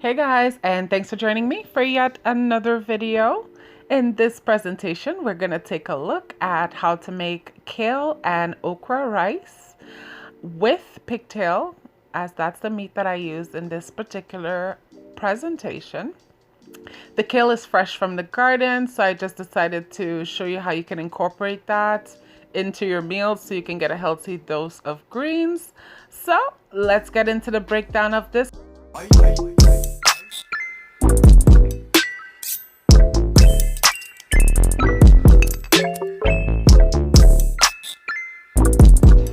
Hey guys, and thanks for joining me for yet another video. In this presentation, we're going to take a look at how to make kale and okra rice with pigtail, as that's the meat that I used in this particular presentation. The kale is fresh from the garden, so I just decided to show you how you can incorporate that into your meals so you can get a healthy dose of greens. So let's get into the breakdown of this.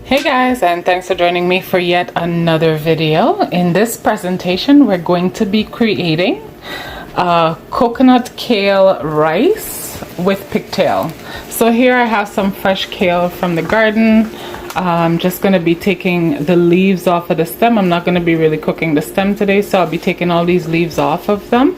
Hey guys, and thanks for joining me for yet another video. In this presentation, we're going to be creating coconut kale rice with pigtail. So here I have some fresh kale from the garden. I'm just going to be taking the leaves off of the stem. I'm not going to be really cooking the stem today, so I'll be taking all these leaves off of them.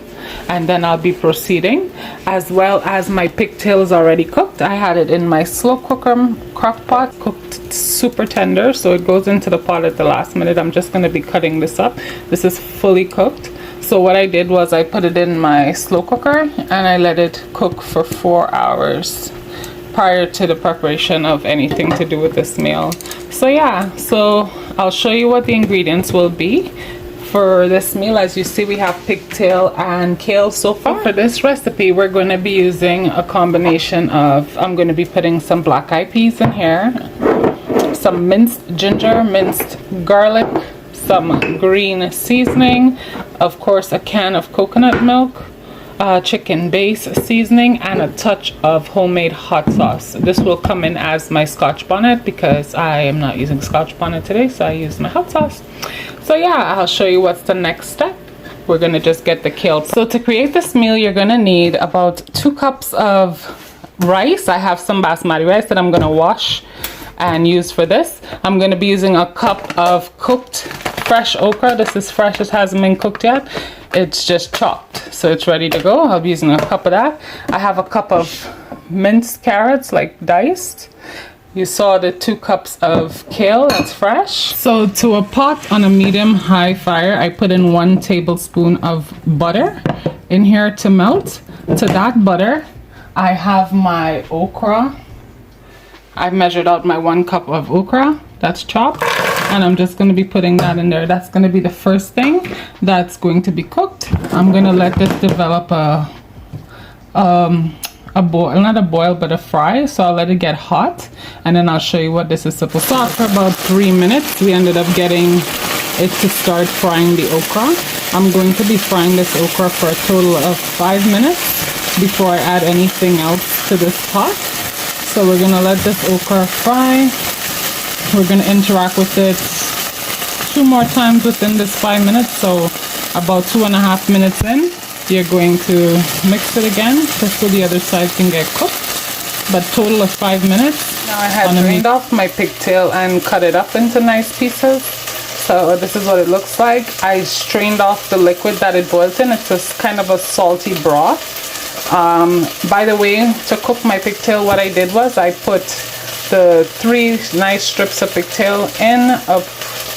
And then I'll be proceeding, as well as my pigtail is already cooked. I had it in my slow cooker crock pot, cooked super tender, so it goes into the pot at the last minute. I'm just going to be cutting this up. This is fully cooked. So what I did was I put it in my slow cooker and I let it cook for 4 hours prior to the preparation of anything to do with this meal. So yeah, so I'll show you what the ingredients will be for this meal. As you see, we have pigtail and kale so far. For this recipe, we're going to be using a combination of, I'm going to be putting some black eyed peas in here, some minced ginger, minced garlic, some green seasoning, of course a can of coconut milk, chicken base seasoning, and a touch of homemade hot sauce. This will come in as my scotch bonnet because I am not using scotch bonnet today, so I use my hot sauce. So yeah, I'll show you what's the next step. We're gonna just get the kale. So to create this meal, you're gonna need about 2 cups of rice. I have some basmati rice that I'm gonna wash and use for this. I'm gonna be using a cup of cooked fresh okra. This is fresh, it hasn't been cooked yet. It's just chopped, so it's ready to go. I'll be using a cup of that. I have a cup of minced carrots, like diced. You saw the 2 cups of kale, that's fresh. So to a pot on a medium-high fire, I put in 1 tablespoon of butter in here to melt. To that butter, I have my okra. I measured out my 1 cup of okra, that's chopped. And I'm just going to be putting that in there. That's going to be the first thing that's going to be cooked. I'm going to let this develop a boil, not a boil, but a fry. So I'll let it get hot, and then I'll show you what this is supposed to. So after about 3 minutes, we ended up getting it to start frying the okra. I'm going to be frying this okra for a total of 5 minutes before I add anything else to this pot. So we're going to let this okra fry. We're going to interact with it 2 more times within this 5 minutes. So about 2.5 minutes in, you're going to mix it again just so the other side can get cooked. But total of 5 minutes. Now I had drained off my pigtail and cut it up into nice pieces. So this is what it looks like. I strained off the liquid that it boiled in. It's just kind of a salty broth. By the way, to cook my pigtail, what I did was I put the 3 nice strips of pigtail in a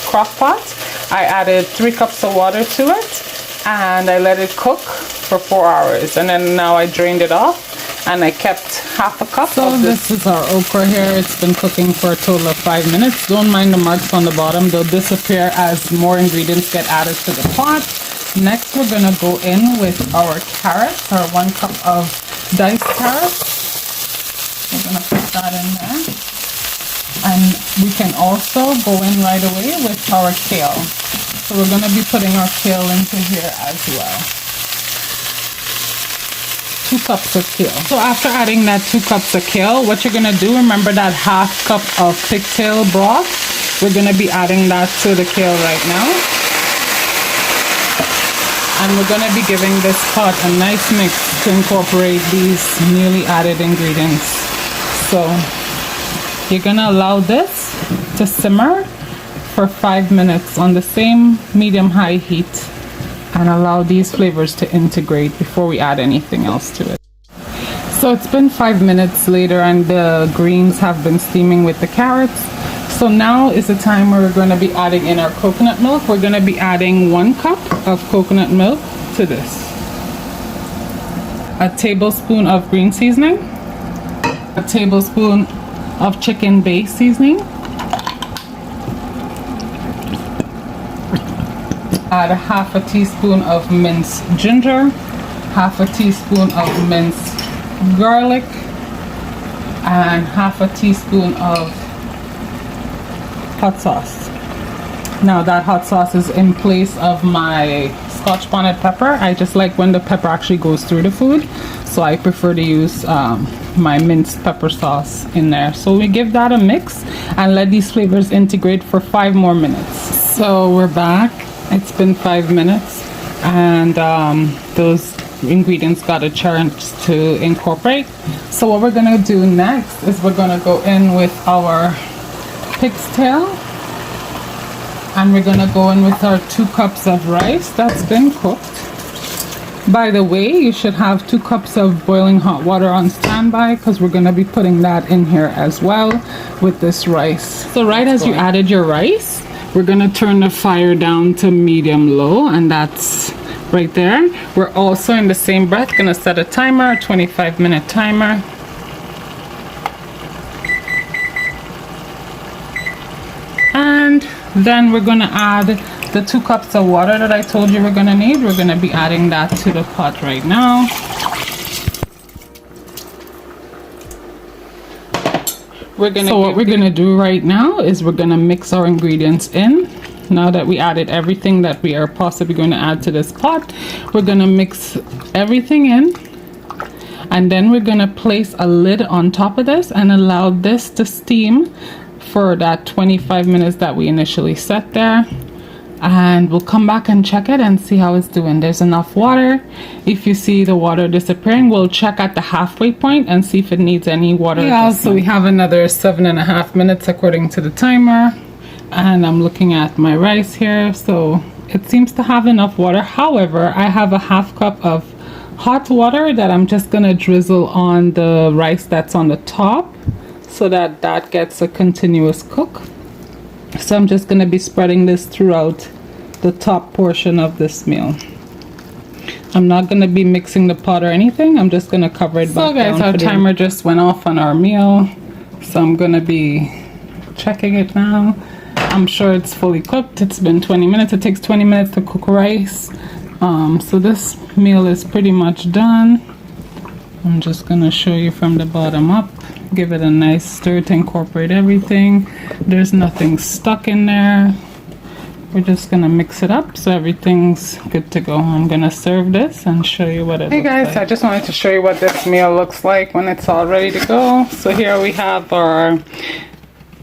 crock pot. I added 3 cups of water to it and I let it cook for 4 hours, and then now I drained it off and I kept half a cup of this. This is our okra here. It's been cooking for a total of 5 minutes. Don't mind the marks on the bottom, they'll disappear as more ingredients get added to the pot. Next, we're gonna go in with our carrots, our 1 cup of diced carrots. We're gonna put that in there. And we can also go in right away with our kale. So we're gonna be putting our kale into here as well. 2 cups of kale. So after adding that 2 cups of kale, what you're gonna do, remember that half cup of pigtail broth? We're gonna be adding that to the kale right now. And we're going to be giving this pot a nice mix to incorporate these newly added ingredients. So you're going to allow this to simmer for 5 minutes on the same medium-high heat and allow these flavors to integrate before we add anything else to it. So it's been 5 minutes later and the greens have been steaming with the carrots. So now is the time where we're going to be adding in our coconut milk. We're going to be adding 1 cup. of coconut milk to this. A tablespoon of green seasoning. A tablespoon of chicken base seasoning. Add a half a teaspoon of minced ginger. Half a teaspoon of minced garlic. And half a teaspoon of hot sauce. Now that hot sauce is in place of my Scotch bonnet pepper. I just like when the pepper actually goes through the food, so I prefer to use my minced pepper sauce in there. So we give that a mix and let these flavors integrate for 5 more minutes. So we're back. It's been 5 minutes and those ingredients got a chance to incorporate. So what we're gonna do next is we're gonna go in with our pig's tail, and we're gonna go in with our 2 cups of rice that's been cooked. By the way, you should have 2 cups of boiling hot water on standby because we're gonna be putting that in here as well with this rice. So right as you added your rice, we're gonna turn the fire down to medium-low, and that's right there. We're also in the same breath gonna set a timer, a 25-minute timer. And then we're gonna add the 2 cups of water that I told you we're gonna need. We're gonna be adding that to the pot right now. So what we're gonna do right now is we're gonna mix our ingredients in. Now that we added everything that we are possibly going to add to this pot, we're going to mix everything in, and then we're going to place a lid on top of this and allow this to steam for that 25 minutes that we initially set there. And we'll come back and check it and see how it's doing. There's enough water. If you see the water disappearing, we'll check at the halfway point and see if it needs any water. Yeah, so we have another 7.5 minutes according to the timer. And I'm looking at my rice here, so it seems to have enough water. However, I have a half cup of hot water that I'm just gonna drizzle on the rice that's on the top so that that gets a continuous cook. So I'm just gonna be spreading this throughout the top portion of this meal. I'm not gonna be mixing the pot or anything. I'm just gonna cover it back down. So guys, our timer just went off on our meal, so I'm gonna be checking it now. I'm sure it's fully cooked. It's been 20 minutes. It takes 20 minutes to cook rice. So this meal is pretty much done. I'm just gonna show you from the bottom up. Give it a nice stir to incorporate everything. There's nothing stuck in there. We're just gonna mix it up so everything's good to go. I'm gonna serve this and show you what it looks like. Hey guys, I just wanted to show you what this meal looks like when it's all ready to go. So here we have our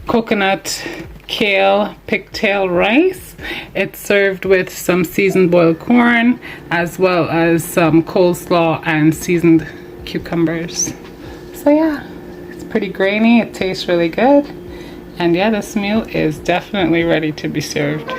coconut kale pigtail rice. It's served with some seasoned boiled corn as well as some coleslaw and seasoned cucumbers. So yeah, it's pretty grainy. It tastes really good. And yeah, this meal is definitely ready to be served.